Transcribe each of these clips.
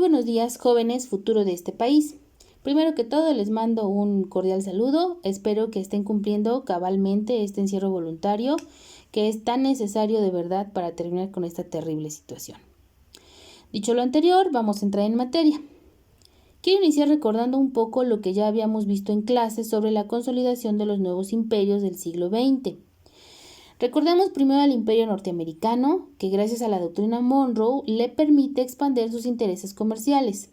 buenos días, jóvenes, futuro de este país. Primero que todo, les mando un cordial saludo. Espero que estén cumpliendo cabalmente este encierro voluntario que es tan necesario de verdad para terminar con esta terrible situación. Dicho lo anterior, vamos a entrar en materia. Quiero iniciar recordando un poco lo que ya habíamos visto en clases sobre la consolidación de los nuevos imperios del siglo XX. Recordemos primero al imperio norteamericano, que gracias a la doctrina Monroe le permite expandir sus intereses comerciales.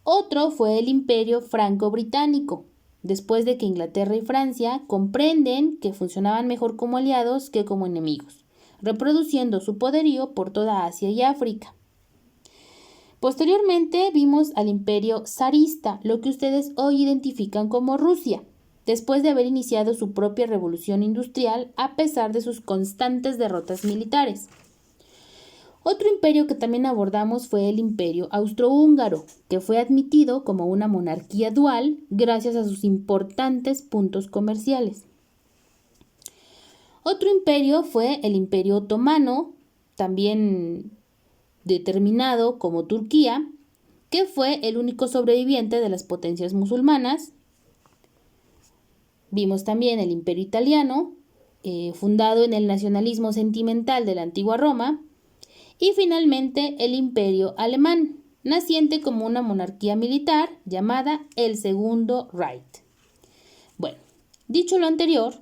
Otro fue el imperio franco-británico, después de que Inglaterra y Francia comprenden que funcionaban mejor como aliados que como enemigos, reproduciendo su poderío por toda Asia y África. Posteriormente vimos al imperio zarista, lo que ustedes hoy identifican como Rusia, después de haber iniciado su propia revolución industrial a pesar de sus constantes derrotas militares. Otro imperio que también abordamos fue el imperio austrohúngaro, que fue admitido como una monarquía dual gracias a sus importantes puntos comerciales. Otro imperio fue el imperio otomano, también determinado como Turquía, que fue el único sobreviviente de las potencias musulmanas. Vimos también el imperio italiano, fundado en el nacionalismo sentimental de la antigua Roma, y finalmente el imperio alemán, naciente como una monarquía militar llamada el Segundo Reich. Bueno, dicho lo anterior,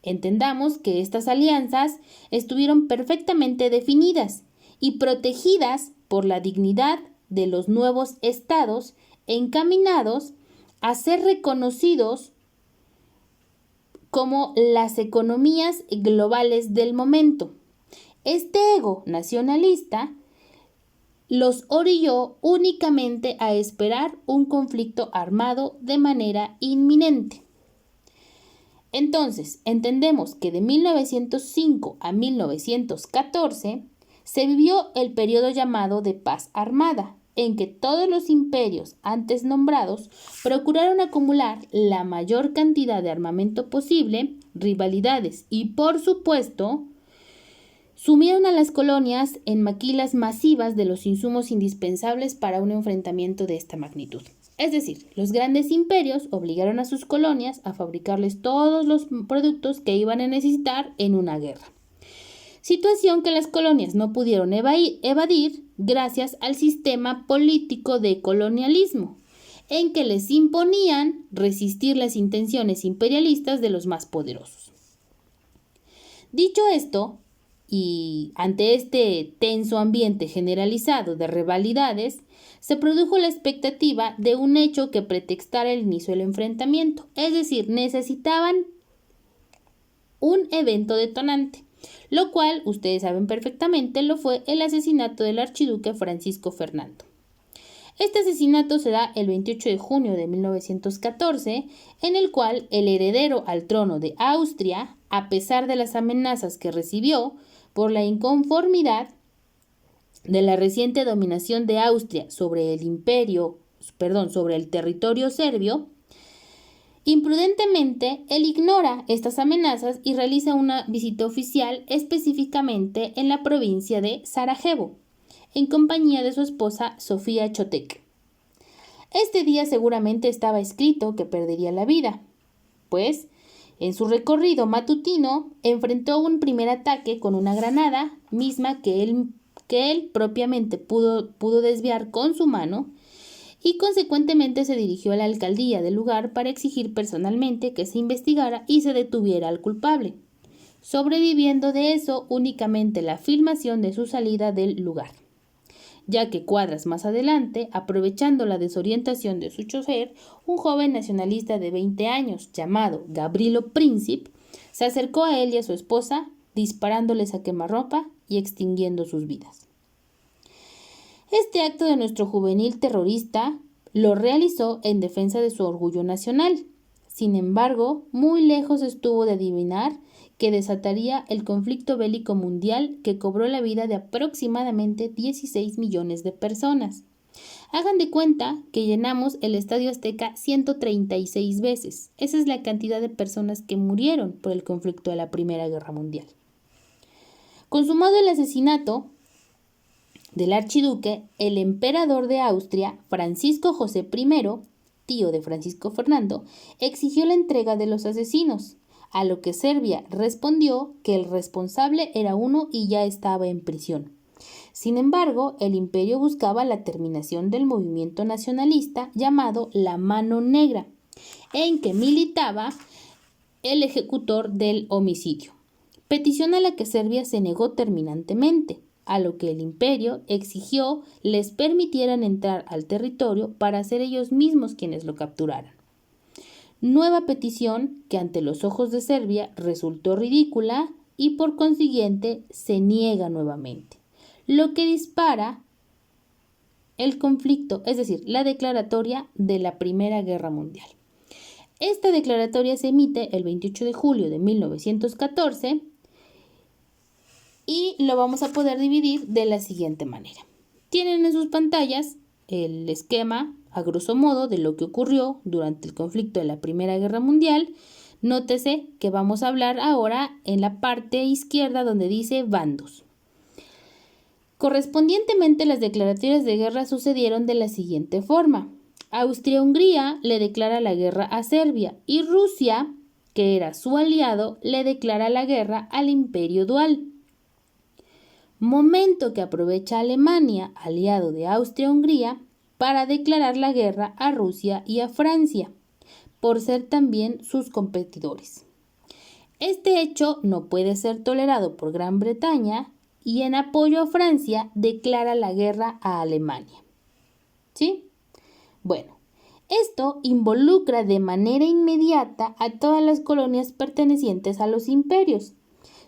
entendamos que estas alianzas estuvieron perfectamente definidas y protegidas por la dignidad de los nuevos estados encaminados a ser reconocidos como las economías globales del momento. Este ego nacionalista los orilló únicamente a esperar un conflicto armado de manera inminente. Entonces, entendemos que de 1905 a 1914 se vivió el periodo llamado de paz armada, en que todos los imperios antes nombrados procuraron acumular la mayor cantidad de armamento posible, rivalidades y, por supuesto, sumieron a las colonias en maquilas masivas de los insumos indispensables para un enfrentamiento de esta magnitud. Es decir, los grandes imperios obligaron a sus colonias a fabricarles todos los productos que iban a necesitar en una guerra. Situación que las colonias no pudieron evadir gracias al sistema político de colonialismo, en que les imponían resistir las intenciones imperialistas de los más poderosos. Dicho esto, y ante este tenso ambiente generalizado de rivalidades, se produjo la expectativa de un hecho que pretextara el inicio del enfrentamiento, es decir, necesitaban un evento detonante, lo cual, ustedes saben perfectamente, lo fue el asesinato del archiduque Francisco Fernando. Este asesinato se da el 28 de junio de 1914, en el cual el heredero al trono de Austria, a pesar de las amenazas que recibió por la inconformidad de la reciente dominación de Austria sobre el territorio serbio, imprudentemente, él ignora estas amenazas y realiza una visita oficial específicamente en la provincia de Sarajevo, en compañía de su esposa Sofía Chotek. Este día seguramente estaba escrito que perdería la vida, pues en su recorrido matutino enfrentó un primer ataque con una granada, misma que él propiamente pudo desviar con su mano, y consecuentemente se dirigió a la alcaldía del lugar para exigir personalmente que se investigara y se detuviera al culpable, sobreviviendo de eso únicamente la filmación de su salida del lugar, ya que cuadras más adelante, aprovechando la desorientación de su chofer, un joven nacionalista de 20 años llamado Gavrilo Princip se acercó a él y a su esposa, disparándoles a quemarropa y extinguiendo sus vidas. Este acto de nuestro juvenil terrorista lo realizó en defensa de su orgullo nacional. Sin embargo, muy lejos estuvo de adivinar que desataría el conflicto bélico mundial que cobró la vida de aproximadamente 16 millones de personas. Hagan de cuenta que llenamos el Estadio Azteca 136 veces. Esa es la cantidad de personas que murieron por el conflicto de la Primera Guerra Mundial. Consumado el asesinato, del archiduque, el emperador de Austria, Francisco José I, tío de Francisco Fernando, exigió la entrega de los asesinos, a lo que Serbia respondió que el responsable era uno y ya estaba en prisión. Sin embargo, el imperio buscaba la terminación del movimiento nacionalista llamado la Mano Negra, en que militaba el ejecutor del homicidio, petición a la que Serbia se negó terminantemente, a lo que el imperio exigió les permitieran entrar al territorio para ser ellos mismos quienes lo capturaran. Nueva petición que ante los ojos de Serbia resultó ridícula y por consiguiente se niega nuevamente, lo que dispara el conflicto, es decir, la declaratoria de la Primera Guerra Mundial. Esta declaratoria se emite el 28 de julio de 1914 y lo vamos a poder dividir de la siguiente manera. Tienen en sus pantallas el esquema a grosso modo de lo que ocurrió durante el conflicto de la Primera Guerra Mundial. Nótese que vamos a hablar ahora en la parte izquierda donde dice bandos. Correspondientemente, las declaratorias de guerra sucedieron de la siguiente forma. Austria-Hungría le declara la guerra a Serbia y Rusia, que era su aliado, le declara la guerra al Imperio Dual. Momento que aprovecha Alemania, aliado de Austria-Hungría, para declarar la guerra a Rusia y a Francia, por ser también sus competidores. Este hecho no puede ser tolerado por Gran Bretaña y en apoyo a Francia declara la guerra a Alemania. ¿Sí? Bueno, esto involucra de manera inmediata a todas las colonias pertenecientes a los imperios,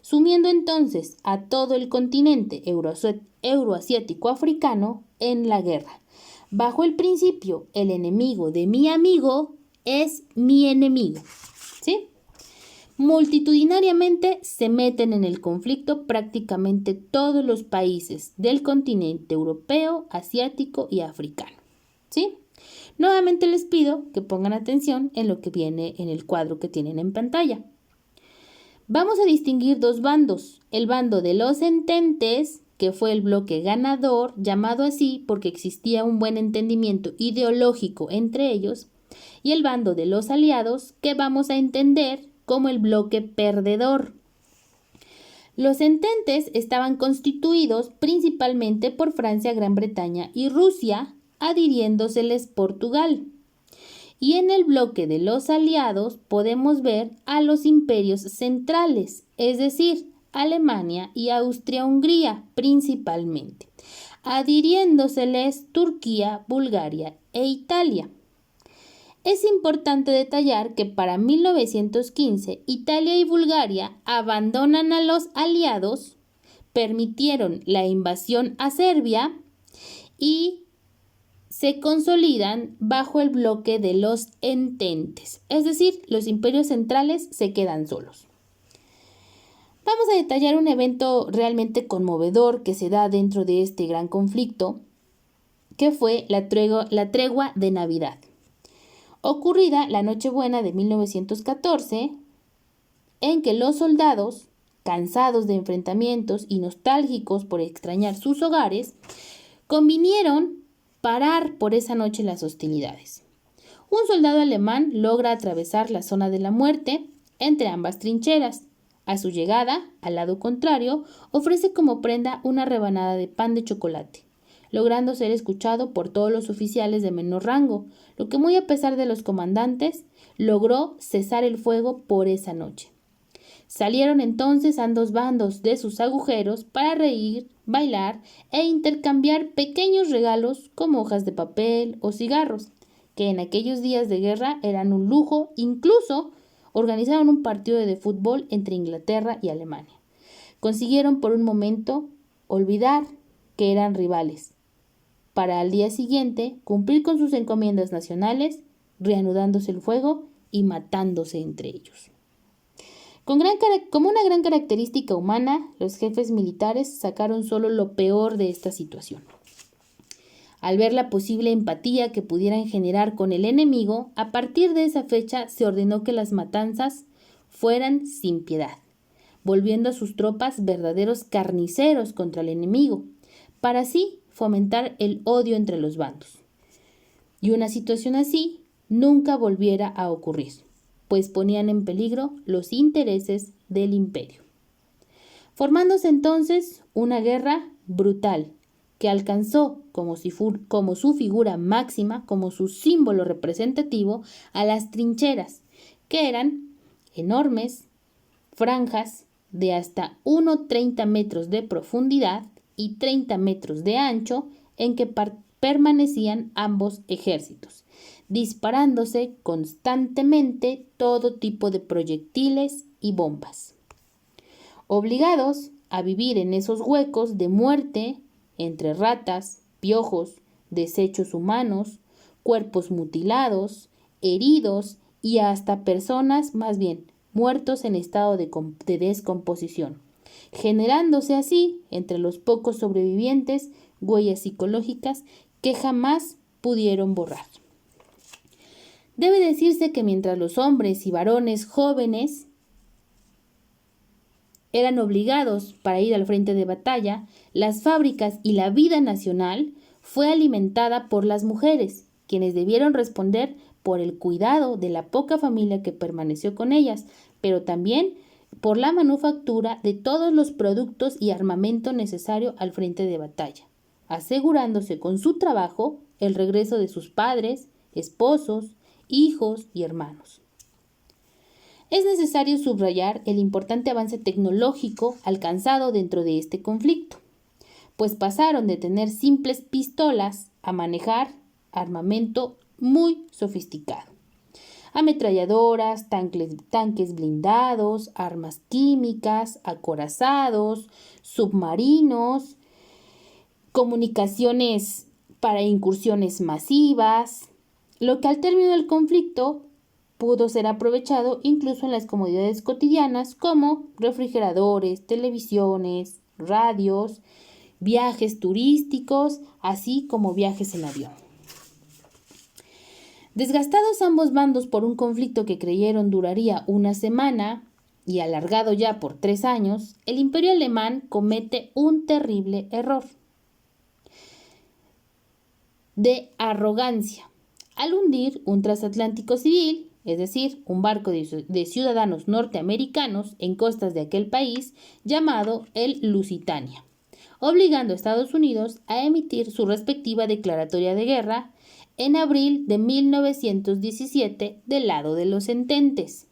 sumiendo entonces a todo el continente euroasiático africano en la guerra, bajo el principio el enemigo de mi amigo es mi enemigo. ¿Sí? Multitudinariamente se meten en el conflicto prácticamente todos los países del continente europeo, asiático y africano. ¿Sí? Nuevamente les pido que pongan atención en lo que viene en el cuadro que tienen en pantalla. Vamos a distinguir dos bandos. El bando de los ententes, que fue el bloque ganador, llamado así porque existía un buen entendimiento ideológico entre ellos, y el bando de los aliados, que vamos a entender como el bloque perdedor. Los ententes estaban constituidos principalmente por Francia, Gran Bretaña y Rusia, adhiriéndoseles Portugal. Y en el bloque de los aliados podemos ver a los imperios centrales, es decir, Alemania y Austria-Hungría principalmente, adhiriéndoseles Turquía, Bulgaria e Italia. Es importante detallar que para 1915 Italia y Bulgaria abandonan a los aliados, permitieron la invasión a Serbia y se consolidan bajo el bloque de los ententes, es decir, los imperios centrales se quedan solos. Vamos a detallar un evento realmente conmovedor que se da dentro de este gran conflicto, que fue la tregua de Navidad, ocurrida la Nochebuena de 1914, en que los soldados, cansados de enfrentamientos y nostálgicos por extrañar sus hogares, convinieron parar por esa noche las hostilidades. Un soldado alemán logra atravesar la zona de la muerte entre ambas trincheras. A su llegada, al lado contrario, ofrece como prenda una rebanada de pan de chocolate, logrando ser escuchado por todos los oficiales de menor rango, lo que muy a pesar de los comandantes, logró cesar el fuego por esa noche. Salieron entonces ambos bandos de sus agujeros para reír, bailar e intercambiar pequeños regalos como hojas de papel o cigarros, que en aquellos días de guerra eran un lujo. Incluso organizaron un partido de fútbol entre Inglaterra y Alemania. Consiguieron por un momento olvidar que eran rivales, para al día siguiente cumplir con sus encomiendas nacionales, reanudándose el fuego y matándose entre ellos. Como una gran característica humana, los jefes militares sacaron solo lo peor de esta situación. Al ver la posible empatía que pudieran generar con el enemigo, a partir de esa fecha se ordenó que las matanzas fueran sin piedad, volviendo a sus tropas verdaderos carniceros contra el enemigo, para así fomentar el odio entre los bandos. Y una situación así nunca volviera a ocurrir, pues ponían en peligro los intereses del imperio. Formándose entonces una guerra brutal que alcanzó como su figura máxima, como su símbolo representativo, a las trincheras, que eran enormes franjas de hasta 1,30 metros de profundidad y 30 metros de ancho en que permanecían ambos ejércitos, disparándose constantemente todo tipo de proyectiles y bombas. Obligados a vivir en esos huecos de muerte entre ratas, piojos, desechos humanos, cuerpos mutilados, heridos y hasta personas, más bien, muertos en estado de descomposición, generándose así, entre los pocos sobrevivientes, huellas psicológicas que jamás pudieron borrar. Debe decirse que mientras los hombres y varones jóvenes eran obligados para ir al frente de batalla, las fábricas y la vida nacional fue alimentada por las mujeres, quienes debieron responder por el cuidado de la poca familia que permaneció con ellas, pero también por la manufactura de todos los productos y armamento necesario al frente de batalla, asegurándose con su trabajo el regreso de sus padres, esposos, hijos y hermanos. Es necesario subrayar el importante avance tecnológico alcanzado dentro de este conflicto, pues pasaron de tener simples pistolas a manejar armamento muy sofisticado. Ametralladoras, tanques blindados, armas químicas, acorazados, submarinos, comunicaciones para incursiones masivas, lo que al término del conflicto pudo ser aprovechado incluso en las comodidades cotidianas como refrigeradores, televisiones, radios, viajes turísticos, así como viajes en avión. Desgastados ambos bandos por un conflicto que creyeron duraría una semana y alargado ya por 3 años, el Imperio alemán comete un terrible error de arrogancia al hundir un transatlántico civil, es decir, un barco de ciudadanos norteamericanos en costas de aquel país llamado el Lusitania, obligando a Estados Unidos a emitir su respectiva declaratoria de guerra en abril de 1917 del lado de los ententes.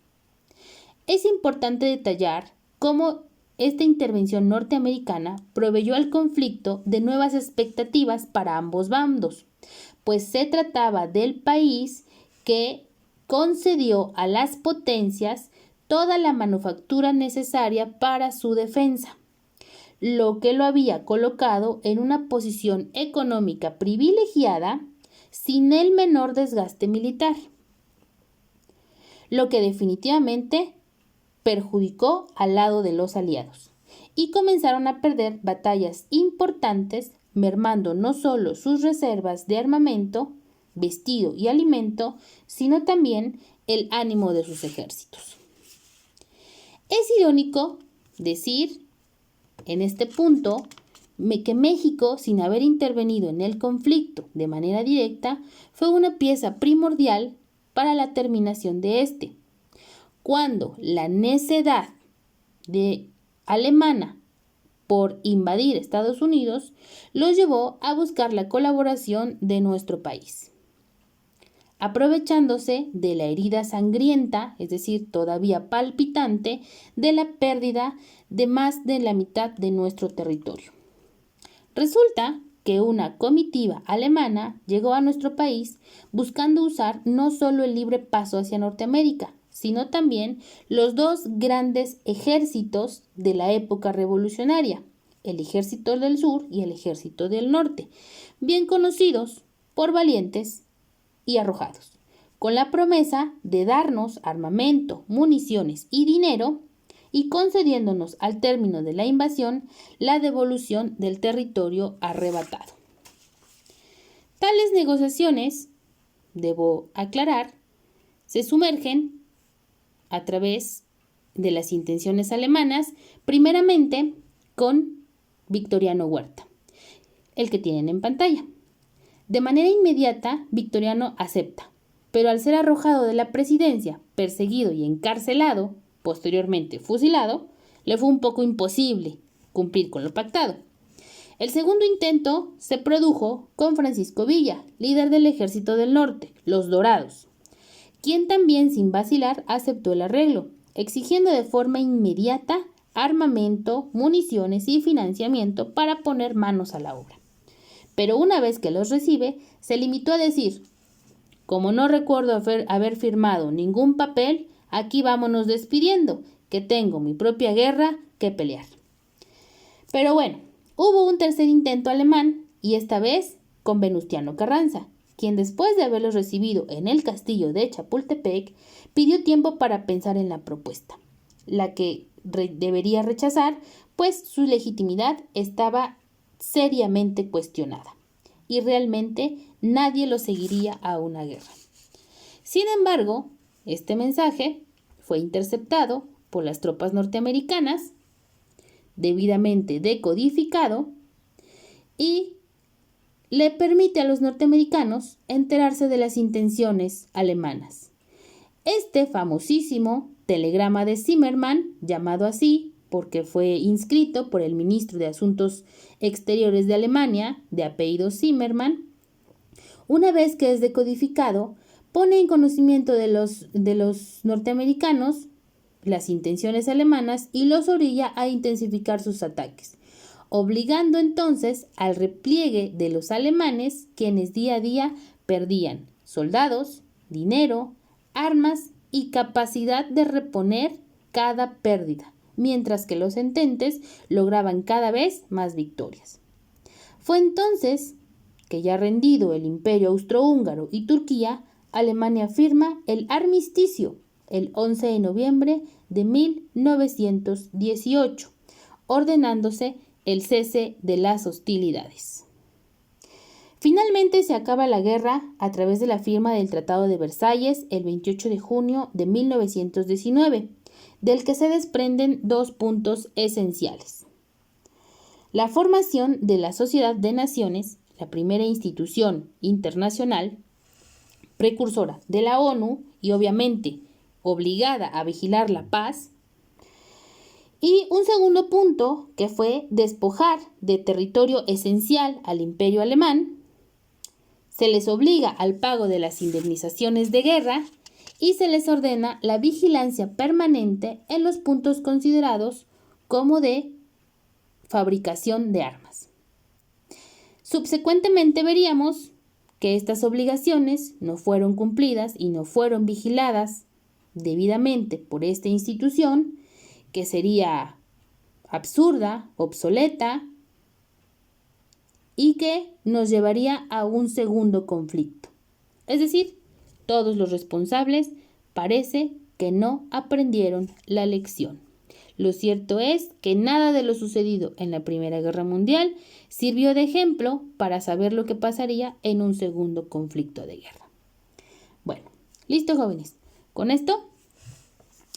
Es importante detallar cómo esta intervención norteamericana proveyó al conflicto de nuevas expectativas para ambos bandos, pues se trataba del país que concedió a las potencias toda la manufactura necesaria para su defensa, lo que lo había colocado en una posición económica privilegiada sin el menor desgaste militar, lo que definitivamente perjudicó al lado de los aliados, y comenzaron a perder batallas importantes, mermando no solo sus reservas de armamento, vestido y alimento, sino también el ánimo de sus ejércitos. Es irónico decir en este punto que México, sin haber intervenido en el conflicto de manera directa, fue una pieza primordial para la terminación de este, cuando la necedad alemana por invadir Estados Unidos los llevó a buscar la colaboración de nuestro país, aprovechándose de la herida sangrienta, es decir, todavía palpitante, de la pérdida de más de la mitad de nuestro territorio. Resulta que una comitiva alemana llegó a nuestro país buscando usar no solo el libre paso hacia Norteamérica, sino también los dos grandes ejércitos de la época revolucionaria, el ejército del sur y el ejército del norte, bien conocidos por valientes y arrojados, con la promesa de darnos armamento, municiones y dinero, y concediéndonos al término de la invasión la devolución del territorio arrebatado. Tales negociaciones, debo aclarar, se sumergen a través de las intenciones alemanas, primeramente con Victoriano Huerta, el que tienen en pantalla. De manera inmediata, Victoriano acepta, pero al ser arrojado de la presidencia, perseguido y encarcelado, posteriormente fusilado, le fue un poco imposible cumplir con lo pactado. El segundo intento se produjo con Francisco Villa, líder del Ejército del Norte, los Dorados, quien también sin vacilar aceptó el arreglo, exigiendo de forma inmediata armamento, municiones y financiamiento para poner manos a la obra. Pero una vez que los recibe, se limitó a decir: como no recuerdo haber firmado ningún papel, aquí vámonos despidiendo, que tengo mi propia guerra que pelear. Pero bueno, hubo un tercer intento alemán, y esta vez con Venustiano Carranza, quien después de haberlos recibido en el castillo de Chapultepec, pidió tiempo para pensar en la propuesta, la que debería rechazar, pues su legitimidad estaba seriamente cuestionada, y realmente nadie lo seguiría a una guerra. Sin embargo, este mensaje fue interceptado por las tropas norteamericanas, debidamente decodificado, y le permite a los norteamericanos enterarse de las intenciones alemanas. Este famosísimo telegrama de Zimmermann, llamado así porque fue inscrito por el ministro de Asuntos Exteriores de Alemania, de apellido Zimmermann, una vez que es decodificado, pone en conocimiento de los norteamericanos las intenciones alemanas y los orilla a intensificar sus ataques, obligando entonces al repliegue de los alemanes, quienes día a día perdían soldados, dinero, armas y capacidad de reponer cada pérdida, mientras que los ententes lograban cada vez más victorias. Fue entonces que, ya rendido el Imperio Austrohúngaro y Turquía, Alemania firma el armisticio el 11 de noviembre de 1918, ordenándose el cese de las hostilidades. Finalmente se acaba la guerra a través de la firma del Tratado de Versalles el 28 de junio de 1919, del que se desprenden dos puntos esenciales: la formación de la Sociedad de Naciones, la primera institución internacional precursora de la ONU y obviamente obligada a vigilar la paz, y un segundo punto que fue despojar de territorio esencial al Imperio Alemán. Se les obliga al pago de las indemnizaciones de guerra y se les ordena la vigilancia permanente en los puntos considerados como de fabricación de armas. Subsecuentemente veríamos que estas obligaciones no fueron cumplidas y no fueron vigiladas debidamente por esta institución, que sería absurda, obsoleta, y que nos llevaría a un segundo conflicto. Es decir, todos los responsables parece que no aprendieron la lección. Lo cierto es que nada de lo sucedido en la Primera Guerra Mundial sirvió de ejemplo para saber lo que pasaría en un segundo conflicto de guerra. Bueno, listo, jóvenes. Con esto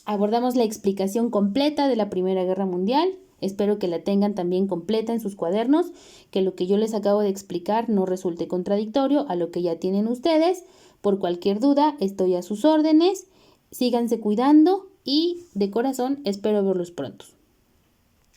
abordamos la explicación completa de la Primera Guerra Mundial. Espero que la tengan también completa en sus cuadernos, que lo que yo les acabo de explicar no resulte contradictorio a lo que ya tienen ustedes. Por cualquier duda, estoy a sus órdenes. Síganse cuidando y de corazón espero verlos pronto.